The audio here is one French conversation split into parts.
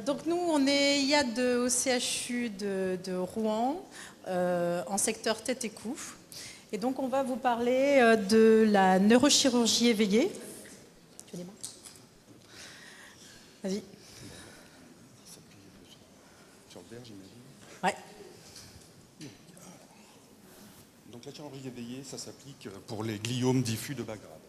Donc nous, on est IAD au CHU de Rouen, en secteur tête et cou. Et donc on va vous parler de la neurochirurgie éveillée. Tu as des mains ? Vas-y. Sur le verre, j'imagine. Ouais. Donc la chirurgie éveillée, ça s'applique pour les gliomes diffus de bas grade.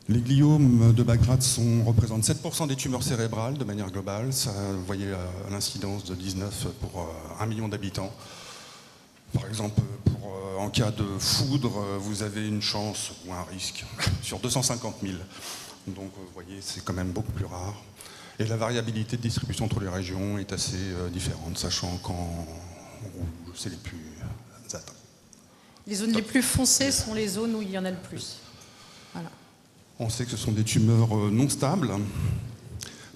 Les gliomes de bas grade représentent 7% des tumeurs cérébrales de manière globale. Ça, vous voyez l'incidence de 19 pour 1 million d'habitants. Par exemple, en cas de foudre, vous avez une chance ou un risque sur 250 000. Donc vous voyez, c'est quand même beaucoup plus rare. Et la variabilité de distribution entre les régions est assez différente, sachant qu'en rouge, c'est les plus atteints. Les zones les plus foncées sont les zones où il y en a le plus. Voilà. On sait que ce sont des tumeurs non stables,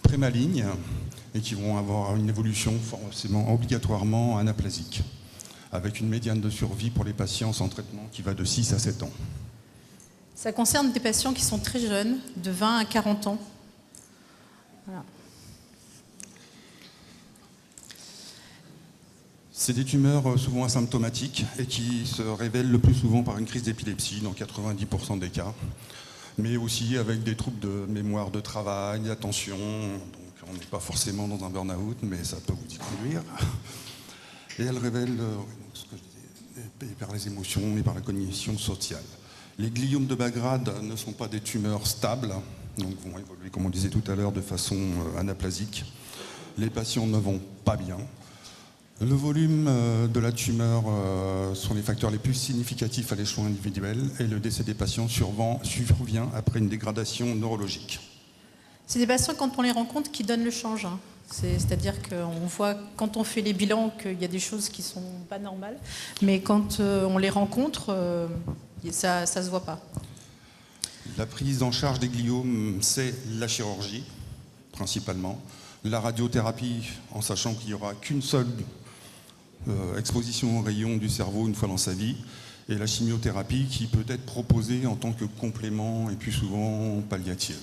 très malignes, et qui vont avoir une évolution forcément obligatoirement anaplasique, avec une médiane de survie pour les patients sans traitement qui va de 6 à 7 ans. Ça concerne des patients qui sont très jeunes, de 20 à 40 ans. Voilà. C'est des tumeurs souvent asymptomatiques et qui se révèlent le plus souvent par une crise d'épilepsie dans 90% des cas, mais aussi avec des troubles de mémoire de travail, d'attention. Donc on n'est pas forcément dans un burn-out, mais ça peut vous y conduire. Et elles révèlent ce que je disais, par les émotions et par la cognition sociale. Les gliomes de bas grade ne sont pas des tumeurs stables, donc vont évoluer, comme on disait tout à l'heure, de façon anaplasique. Les patients ne vont pas bien. Le volume de la tumeur sont les facteurs les plus significatifs à l'échelon individuel et le décès des patients survient après une dégradation neurologique. C'est des patients, quand on les rencontre, qui donnent le change. C'est-à-dire qu'on voit, quand on fait les bilans, qu'il y a des choses qui ne sont pas normales, mais quand on les rencontre, ça ne se voit pas. La prise en charge des gliomes, c'est la chirurgie, principalement. La radiothérapie, en sachant qu'il n'y aura qu'une seule exposition aux rayons du cerveau une fois dans sa vie, et la chimiothérapie qui peut être proposée en tant que complément et plus souvent palliative.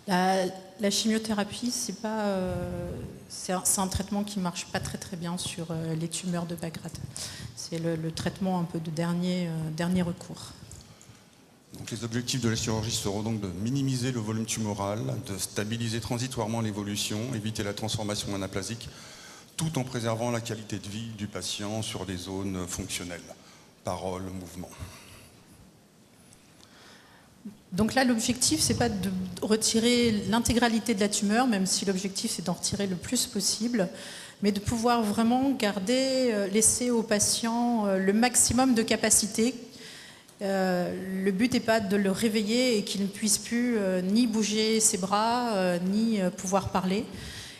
La chimiothérapie, c'est un traitement qui ne marche pas très très bien sur les tumeurs de bas grade. C'est le traitement un peu de dernier recours. Donc les objectifs de la chirurgie seront donc de minimiser le volume tumoral, de stabiliser transitoirement l'évolution, éviter la transformation anaplasique, tout en préservant la qualité de vie du patient sur des zones fonctionnelles, parole, mouvement. Donc là, l'objectif, c'est pas de retirer l'intégralité de la tumeur, même si l'objectif, c'est d'en retirer le plus possible, mais de pouvoir vraiment laisser au patient le maximum de capacité. Le but n'est pas de le réveiller et qu'il ne puisse plus ni bouger ses bras, ni pouvoir parler.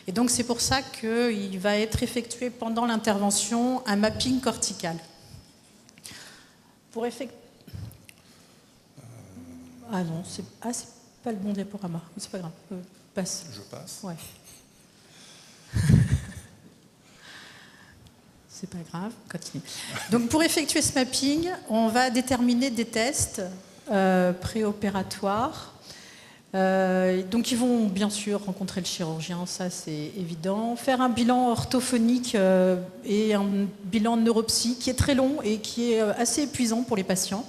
Et donc c'est pour ça qu'il va être effectué pendant l'intervention un mapping cortical. Pour effectuer... Ah non, c'est pas le bon diaporama, c'est pas grave, passe. Je passe. Ouais. C'est pas grave, continue. Donc pour effectuer ce mapping, on va déterminer des tests préopératoires. Donc ils vont bien sûr rencontrer le chirurgien, ça c'est évident. Faire un bilan orthophonique et un bilan de neuropsy qui est très long et qui est assez épuisant pour les patients.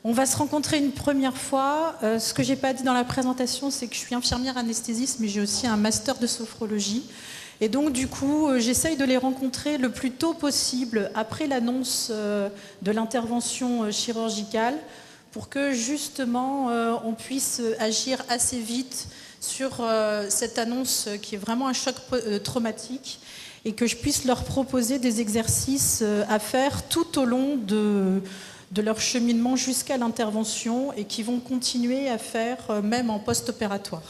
On va se rencontrer une première fois. Ce que je n'ai pas dit dans la présentation, c'est que je suis infirmière anesthésiste, mais j'ai aussi un master de sophrologie. Et donc, du coup, j'essaye de les rencontrer le plus tôt possible après l'annonce de l'intervention chirurgicale pour que, justement, on puisse agir assez vite sur cette annonce qui est vraiment un choc traumatique et que je puisse leur proposer des exercices à faire tout au long de leur cheminement jusqu'à l'intervention et qui vont continuer à faire même en post-opératoire.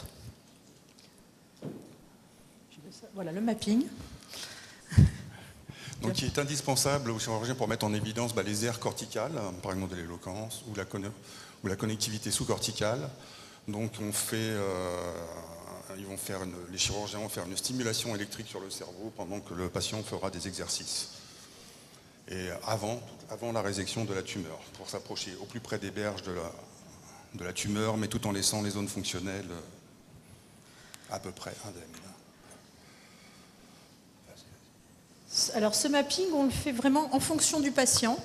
Voilà le mapping. Donc, il est indispensable au chirurgien pour mettre en évidence les aires corticales, par exemple de l'éloquence, ou la connectivité sous-corticale. Donc, on fait les chirurgiens vont faire une stimulation électrique sur le cerveau pendant que le patient fera des exercices. Et avant la résection de la tumeur, pour s'approcher au plus près des berges de la tumeur, mais tout en laissant les zones fonctionnelles à peu près indemnes. Alors ce mapping, on le fait vraiment en fonction du patient.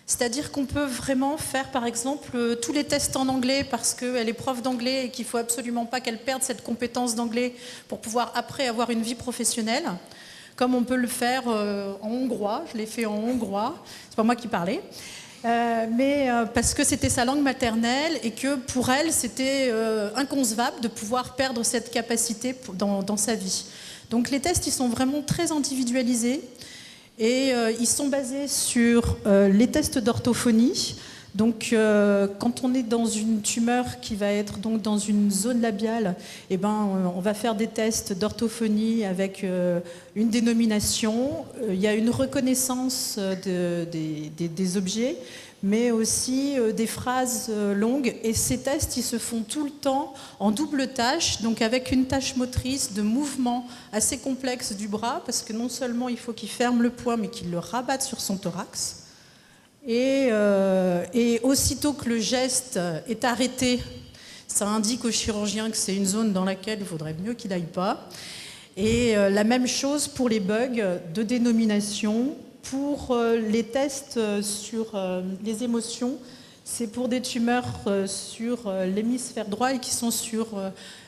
C'est-à-dire qu'on peut vraiment faire, par exemple, tous les tests en anglais parce qu'elle est prof d'anglais et qu'il ne faut absolument pas qu'elle perde cette compétence d'anglais pour pouvoir après avoir une vie professionnelle. Comme on peut le faire en hongrois, je l'ai fait en hongrois, c'est pas moi qui parlais, mais parce que c'était sa langue maternelle et que pour elle, c'était inconcevable de pouvoir perdre cette capacité dans sa vie. Donc les tests, ils sont vraiment très individualisés. Et ils sont basés sur les tests d'orthophonie. Donc, quand on est dans une tumeur qui va être donc dans une zone labiale, eh ben, on va faire des tests d'orthophonie avec une dénomination. Il y a une reconnaissance des objets, mais aussi des phrases longues. Et ces tests, ils se font tout le temps en double tâche, donc avec une tâche motrice de mouvement assez complexe du bras, parce que non seulement il faut qu'il ferme le poing, mais qu'il le rabatte sur son thorax. Et aussitôt que le geste est arrêté, ça indique au chirurgien que c'est une zone dans laquelle il vaudrait mieux qu'il n'aille pas. Et la même chose pour les bugs de dénomination. Pour les tests sur les émotions, c'est pour des tumeurs sur l'hémisphère droit et qui sont sur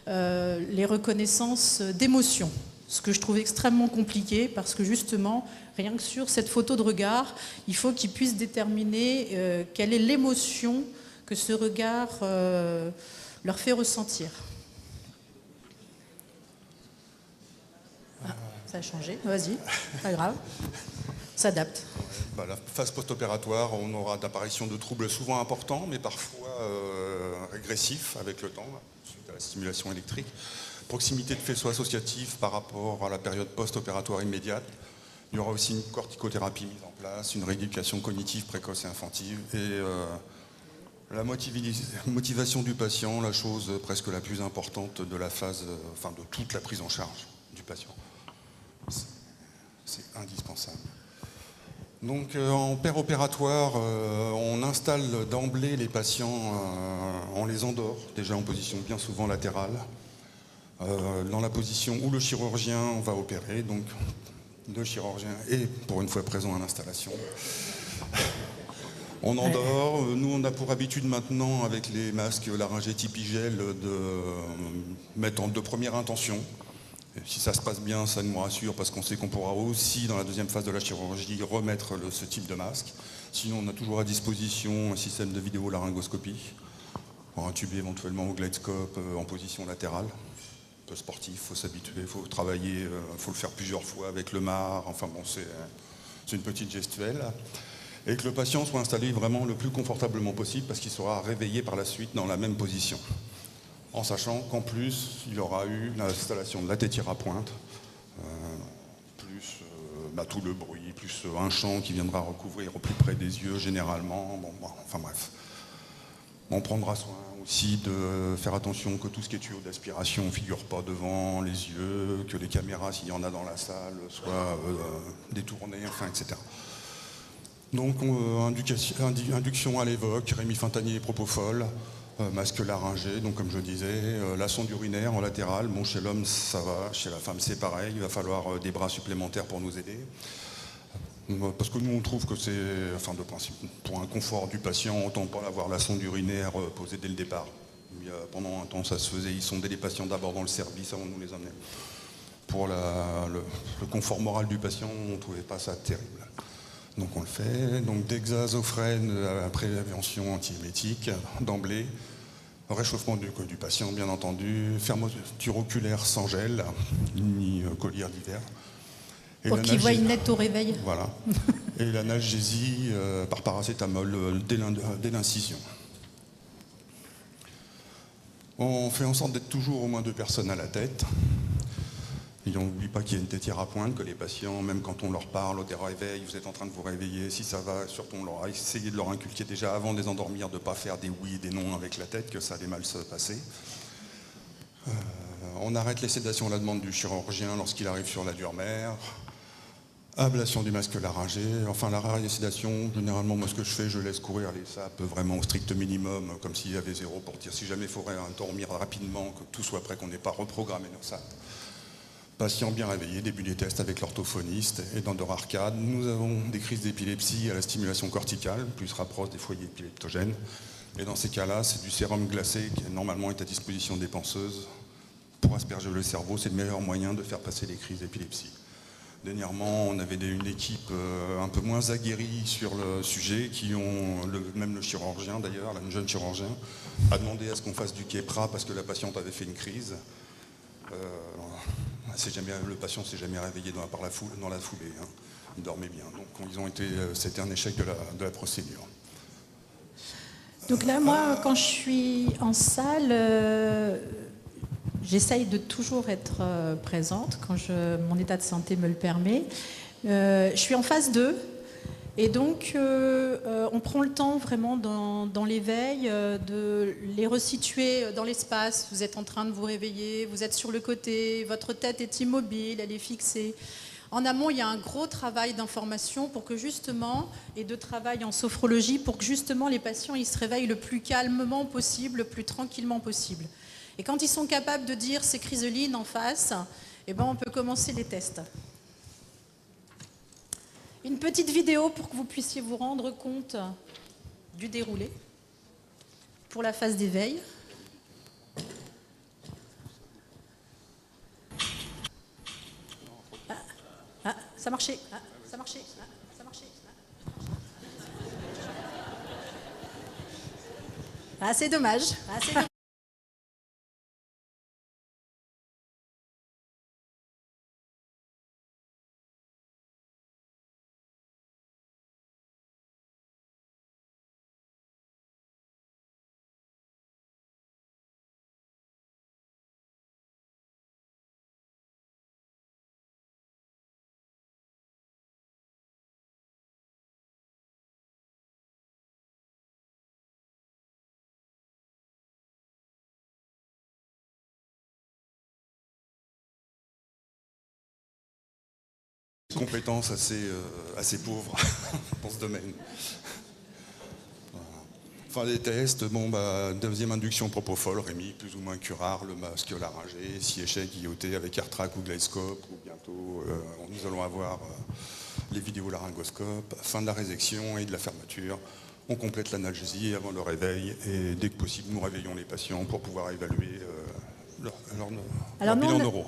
les reconnaissances d'émotions. Ce que je trouve extrêmement compliqué parce que justement, rien que sur cette photo de regard, il faut qu'ils puissent déterminer quelle est l'émotion que ce regard leur fait ressentir. Ah, ça a changé, vas-y, pas grave, s'adapte. La phase post-opératoire, on aura d'apparition de troubles souvent importants, mais parfois régressifs avec le temps, suite à la stimulation électrique. Proximité de faisceau associatif par rapport à la période post-opératoire immédiate. Il y aura aussi une corticothérapie mise en place, une rééducation cognitive précoce et infantile, et la motivation du patient, la chose presque la plus importante de la phase, enfin de toute la prise en charge du patient. C'est indispensable. Donc en péropératoire, on installe d'emblée les patients, on les endort, déjà en position bien souvent latérale, dans la position où le chirurgien va opérer, donc le chirurgien est pour une fois présent à l'installation. On endort, nous on a pour habitude maintenant avec les masques laryngés Tipigel de mettre de première intention. Et si ça se passe bien, ça nous rassure parce qu'on sait qu'on pourra aussi dans la deuxième phase de la chirurgie remettre ce type de masque. Sinon on a toujours à disposition un système de vidéolaryngoscopie pour intuber éventuellement au gledescope en position latérale. Un peu sportif, il faut s'habituer, il faut travailler, il faut le faire plusieurs fois avec le MAR, enfin bon, c'est une petite gestuelle. Et que le patient soit installé vraiment le plus confortablement possible parce qu'il sera réveillé par la suite dans la même position. En sachant qu'en plus, il aura eu l'installation de la tétire à pointe, plus tout le bruit, plus un champ qui viendra recouvrir au plus près des yeux généralement, enfin bref. On prendra soin aussi de faire attention que tout ce qui est tuyau d'aspiration ne figure pas devant les yeux, que les caméras, s'il y en a dans la salle, soient détournées, enfin, etc. Donc, induction à l'évoque, rémifentanier et propofol, masque laryngé, donc comme je disais, la sonde urinaire en latéral. Bon, chez l'homme, ça va, chez la femme, c'est pareil, il va falloir des bras supplémentaires pour nous aider. Parce que nous, on trouve que c'est, enfin, de principe, pour un confort du patient, autant pas avoir la sonde urinaire posée dès le départ. Pendant un temps, ça se faisait, ils sondaient les patients d'abord dans le service avant de nous les emmener. Pour le confort moral du patient, on ne trouvait pas ça terrible. Donc on le fait, donc dexazofrène, prévention antiémétique d'emblée, réchauffement du patient bien entendu, fermeture oculaire sans gel, ni collier d'hiver. Pour qu'il voie net au réveil. Voilà. Et l'analgésie par paracétamol dès l'incision. On fait en sorte d'être toujours au moins 2 personnes à la tête. Et on n'oublie pas qu'il y a une tétire à pointe, que les patients, même quand on leur parle au réveil, vous êtes en train de vous réveiller, si ça va, surtout on leur a essayé de leur inculquer déjà avant de les endormir, de ne pas faire des oui et des non avec la tête, que ça allait mal se passer. On arrête les sédations à la demande du chirurgien lorsqu'il arrive sur la dure mère. Ablation du masque laryngé. Enfin, la sédation, généralement, moi, ce que je fais, je laisse courir les sapes vraiment au strict minimum, comme s'il y avait zéro pour dire si jamais il faudrait dormir rapidement, que tout soit prêt, qu'on n'ait pas reprogrammé nos sapes. Patient bien réveillé, début des tests avec l'orthophoniste. Et dans de rares cas, nous avons des crises d'épilepsie à la stimulation corticale, plus rapproche des foyers épileptogènes. Et dans ces cas-là, c'est du sérum glacé qui normalement est à disposition des penseuses pour asperger le cerveau. C'est le meilleur moyen de faire passer les crises d'épilepsie. Dernièrement, on avait une équipe un peu moins aguerrie sur le sujet, même le chirurgien d'ailleurs, un jeune chirurgien, a demandé à ce qu'on fasse du Keppra parce que la patiente avait fait une crise. Le patient ne s'est jamais réveillé dans la foulée. Hein. Il dormait bien. Donc c'était un échec de la procédure. Donc là, moi, quand je suis en salle, j'essaye de toujours être présente quand mon état de santé me le permet. Je suis en phase 2 et donc on prend le temps vraiment dans l'éveil de les resituer dans l'espace. Vous êtes en train de vous réveiller, vous êtes sur le côté, votre tête est immobile, elle est fixée. En amont, il y a un gros travail d'information pour que justement, et de travail en sophrologie, pour que justement les patients ils se réveillent le plus calmement possible, le plus tranquillement possible. Et quand ils sont capables de dire c'est chrysoline en face, eh ben on peut commencer les tests. Une petite vidéo pour que vous puissiez vous rendre compte du déroulé pour la phase d'éveil. Ça marchait. Ça marchait. Ça marchait. C'est dommage. Compétences assez pauvres dans ce domaine. Enfin, les tests, deuxième induction propofol, Rémi, plus ou moins curare, le masque laryngé, si échec, guilloté avec AirTrack ou Glidescope, ou bientôt nous allons avoir les vidéolaryngoscopes, fin de la résection et de la fermeture. On complète l'analgésie avant le réveil et dès que possible, nous réveillons les patients pour pouvoir évaluer leur bilan neuro.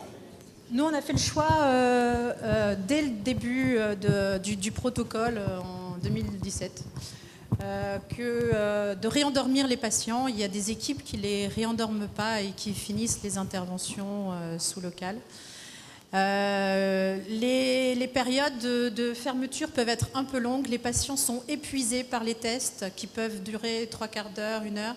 Nous, on a fait le choix dès le début du protocole en 2017 de réendormir les patients. Il y a des équipes qui ne les réendorment pas et qui finissent les interventions sous local. Les périodes de fermeture peuvent être un peu longues. Les patients sont épuisés par les tests qui peuvent durer 3/4 d'heure, 1 heure,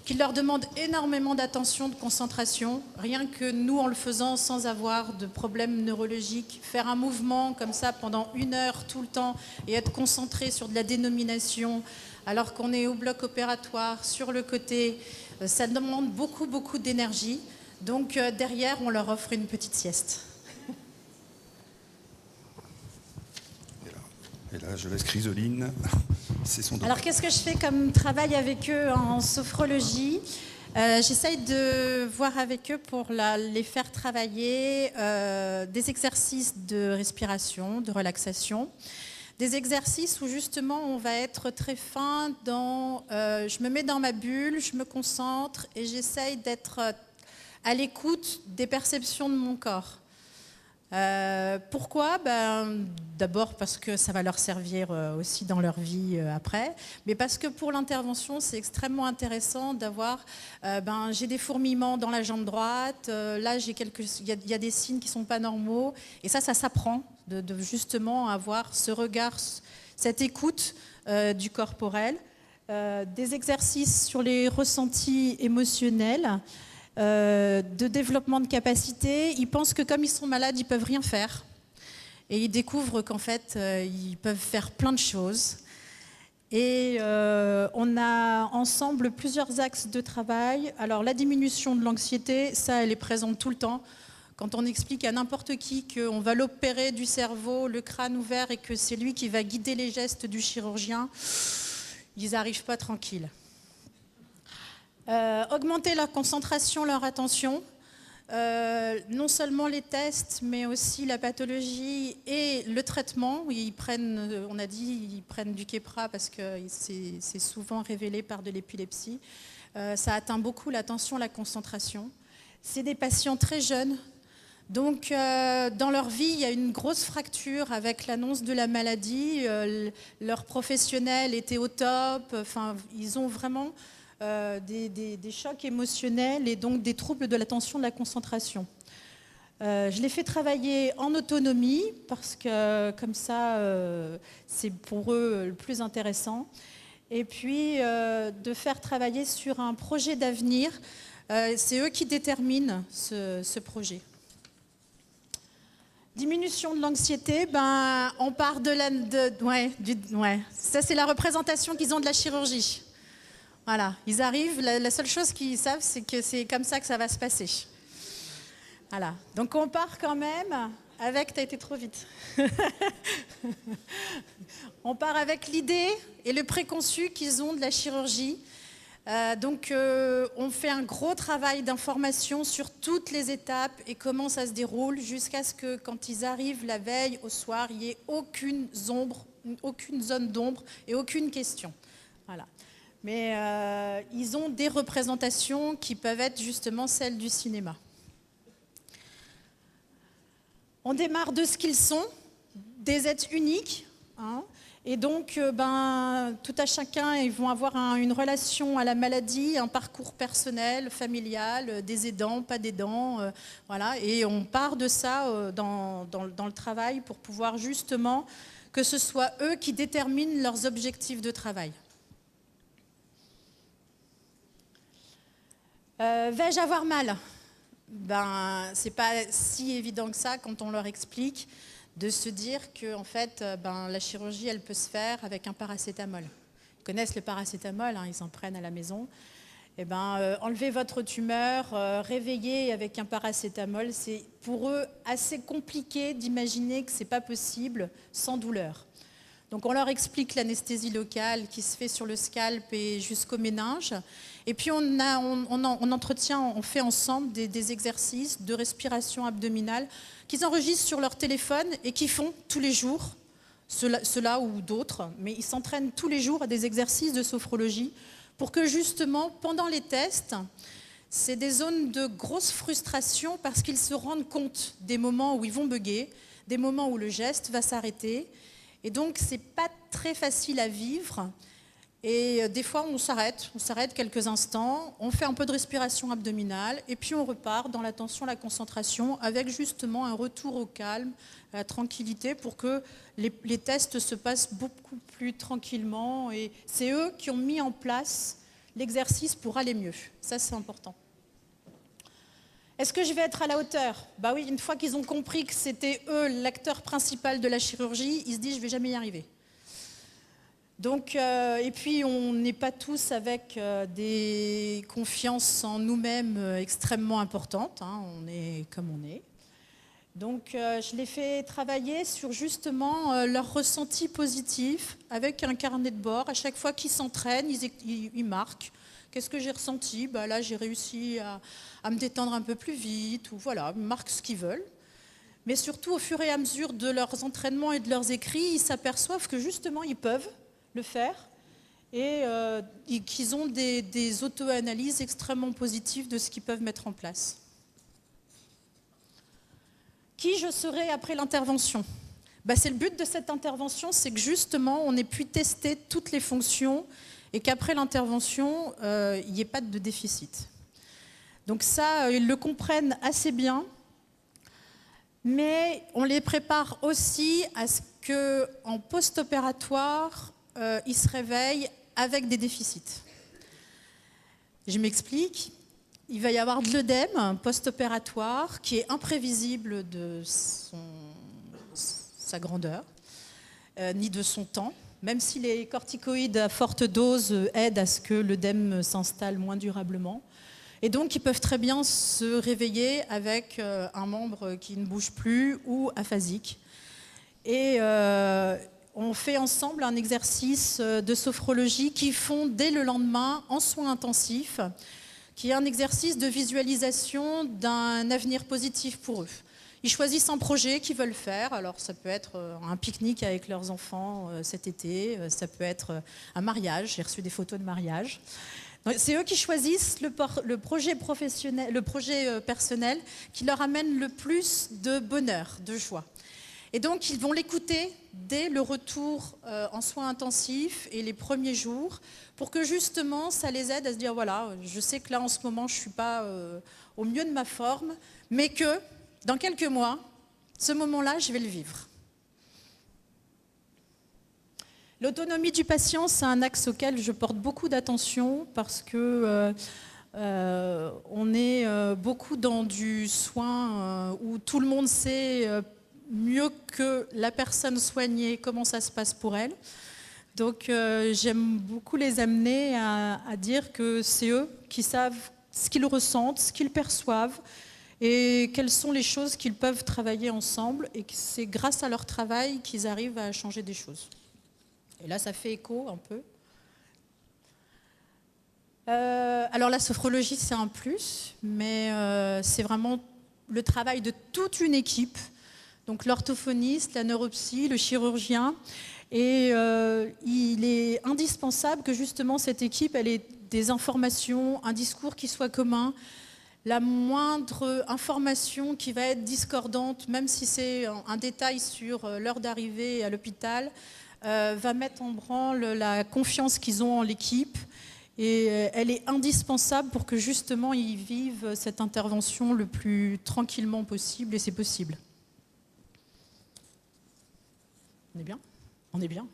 qui leur demandent énormément d'attention, de concentration. Rien que nous, en le faisant sans avoir de problème neurologique, faire un mouvement comme ça pendant 1 heure tout le temps et être concentré sur de la dénomination alors qu'on est au bloc opératoire, sur le côté, ça demande beaucoup, beaucoup d'énergie. Donc derrière, on leur offre une petite sieste. Et là, je laisse Chrysoline. C'est son domaine. Alors, qu'est-ce que je fais comme travail avec eux en sophrologie ? J'essaye de voir avec eux pour les faire travailler des exercices de respiration, de relaxation. Des exercices où justement on va être très fin dans... je me mets dans ma bulle, je me concentre et j'essaye d'être à l'écoute des perceptions de mon corps. Pourquoi ? D'abord parce que ça va leur servir aussi dans leur vie après, mais parce que pour l'intervention, c'est extrêmement intéressant d'avoir, j'ai des fourmillements dans la jambe droite, là il y a des signes qui ne sont pas normaux, et ça s'apprend de justement avoir ce regard, cette écoute du corporel, des exercices sur les ressentis émotionnels, de développement de capacité. Ils pensent que comme ils sont malades, ils ne peuvent rien faire. Et ils découvrent qu'en fait, ils peuvent faire plein de choses. Et on a ensemble plusieurs axes de travail. Alors la diminution de l'anxiété, ça elle est présente tout le temps. Quand on explique à n'importe qui qu'on va l'opérer du cerveau, le crâne ouvert, et que c'est lui qui va guider les gestes du chirurgien, ils n'arrivent pas tranquilles. Augmenter leur concentration, leur attention. Non seulement les tests, mais aussi la pathologie et le traitement. Ils prennent, on a dit, ils prennent du Keppra parce que c'est souvent révélé par de l'épilepsie. Ça atteint beaucoup l'attention, la concentration. C'est des patients très jeunes. Donc, dans leur vie, il y a une grosse fracture avec l'annonce de la maladie. Leurs professionnels étaient au top. Enfin, ils ont vraiment des chocs émotionnels et donc des troubles de l'attention, de la concentration. Je les fais travailler en autonomie parce que comme ça, c'est pour eux le plus intéressant. Et puis, de faire travailler sur un projet d'avenir. C'est eux qui déterminent ce projet. Diminution de l'anxiété, ben, on part de la... Ça, c'est la représentation qu'ils ont de la chirurgie. Voilà, ils arrivent, la seule chose qu'ils savent, c'est que c'est comme ça que ça va se passer. Voilà, donc on part quand même avec... T'as été trop vite. On part avec l'idée et le préconçu qu'ils ont de la chirurgie. On fait un gros travail d'information sur toutes les étapes et comment ça se déroule jusqu'à ce que quand ils arrivent la veille au soir, il n'y ait aucune zone d'ombre et aucune question. Voilà. Mais ils ont des représentations qui peuvent être justement celles du cinéma. On démarre de ce qu'ils sont, des êtres uniques, hein. Et donc, tout à chacun, ils vont avoir une relation à la maladie, un parcours personnel, familial, des aidants, pas d'aidants, voilà. Et on part de ça dans le travail pour pouvoir justement que ce soit eux qui déterminent leurs objectifs de travail. Vais-je avoir mal? C'est pas si évident que ça quand on leur explique. De se dire que en fait, la chirurgie, elle peut se faire avec un paracétamol. Ils connaissent le paracétamol, hein, ils en prennent à la maison. Enlevez votre tumeur, réveillez avec un paracétamol. C'est pour eux assez compliqué d'imaginer que ce n'est pas possible sans douleur. Donc on leur explique l'anesthésie locale qui se fait sur le scalp et jusqu'au méninge. Et puis on fait ensemble des exercices de respiration abdominale qu'ils enregistrent sur leur téléphone et qu'ils font tous les jours, ceux-là ou d'autres, mais ils s'entraînent tous les jours à des exercices de sophrologie pour que justement, pendant les tests, c'est des zones de grosse frustration parce qu'ils se rendent compte des moments où ils vont bugger, des moments où le geste va s'arrêter. Et donc, ce n'est pas très facile à vivre. Et des fois, on s'arrête quelques instants, on fait un peu de respiration abdominale, et puis on repart dans l'attention, la concentration, avec justement un retour au calme, à la tranquillité, pour que les tests se passent beaucoup plus tranquillement. Et c'est eux qui ont mis en place l'exercice pour aller mieux. Ça, c'est important. Est-ce que je vais être à la hauteur? Oui, une fois qu'ils ont compris que c'était eux l'acteur principal de la chirurgie, ils se disent je ne vais jamais y arriver. Donc, et puis on n'est pas tous avec des confiances en nous-mêmes extrêmement importantes, hein, on est comme on est. Donc je les fais travailler sur justement leur ressenti positif avec un carnet de bord. À chaque fois qu'ils s'entraînent, ils marquent. Qu'est-ce que j'ai ressenti? Là, j'ai réussi à me détendre un peu plus vite, ou voilà, ils marquent ce qu'ils veulent. Mais surtout, au fur et à mesure de leurs entraînements et de leurs écrits, ils s'aperçoivent que justement, ils peuvent le faire et qu'ils ont des auto-analyses extrêmement positives de ce qu'ils peuvent mettre en place. Qui je serai après l'intervention? C'est le but de cette intervention, c'est que justement, on ait pu tester toutes les fonctions et qu'après l'intervention, il n'y ait pas de déficit. Donc ça, ils le comprennent assez bien, mais on les prépare aussi à ce qu'en post-opératoire, ils se réveillent avec des déficits. Je m'explique. Il va y avoir de l'œdème post-opératoire qui est imprévisible de sa grandeur, ni de son temps. même si les corticoïdes à forte dose aident à ce que l'œdème s'installe moins durablement. Et donc, ils peuvent très bien se réveiller avec un membre qui ne bouge plus ou aphasique. Et on fait ensemble un exercice de sophrologie qu'ils font dès le lendemain en soins intensifs, qui est un exercice de visualisation d'un avenir positif pour eux. Ils choisissent un projet qu'ils veulent faire. Alors, ça peut être un pique-nique avec leurs enfants cet été, ça peut être un mariage. J'ai reçu des photos de mariage. C'est eux qui choisissent le projet professionnel, le projet personnel qui leur amène le plus de bonheur, de joie. Et donc, ils vont l'écouter dès le retour en soins intensifs et les premiers jours pour que justement, ça les aide à se dire, voilà, je sais que là, en ce moment, je ne suis pas au mieux de ma forme, mais que dans quelques mois, ce moment-là, je vais le vivre. L'autonomie du patient, c'est un axe auquel je porte beaucoup d'attention parce que on est beaucoup dans du soin où tout le monde sait mieux que la personne soignée comment ça se passe pour elle. Donc j'aime beaucoup les amener à dire que c'est eux qui savent ce qu'ils ressentent, ce qu'ils perçoivent et quelles sont les choses qu'ils peuvent travailler ensemble et que c'est grâce à leur travail qu'ils arrivent à changer des choses. Et là, ça fait écho un peu. Alors la sophrologie, c'est un plus, mais c'est vraiment le travail de toute une équipe. Donc l'orthophoniste, la neuropsy, le chirurgien. Et il est indispensable que justement cette équipe elle ait des informations, un discours qui soit commun. La moindre information qui va être discordante, même si c'est un détail sur l'heure d'arrivée à l'hôpital, va mettre en branle la confiance qu'ils ont en l'équipe. Et elle est indispensable pour que justement ils vivent cette intervention le plus tranquillement possible, et c'est possible. On est bien ? On est bien.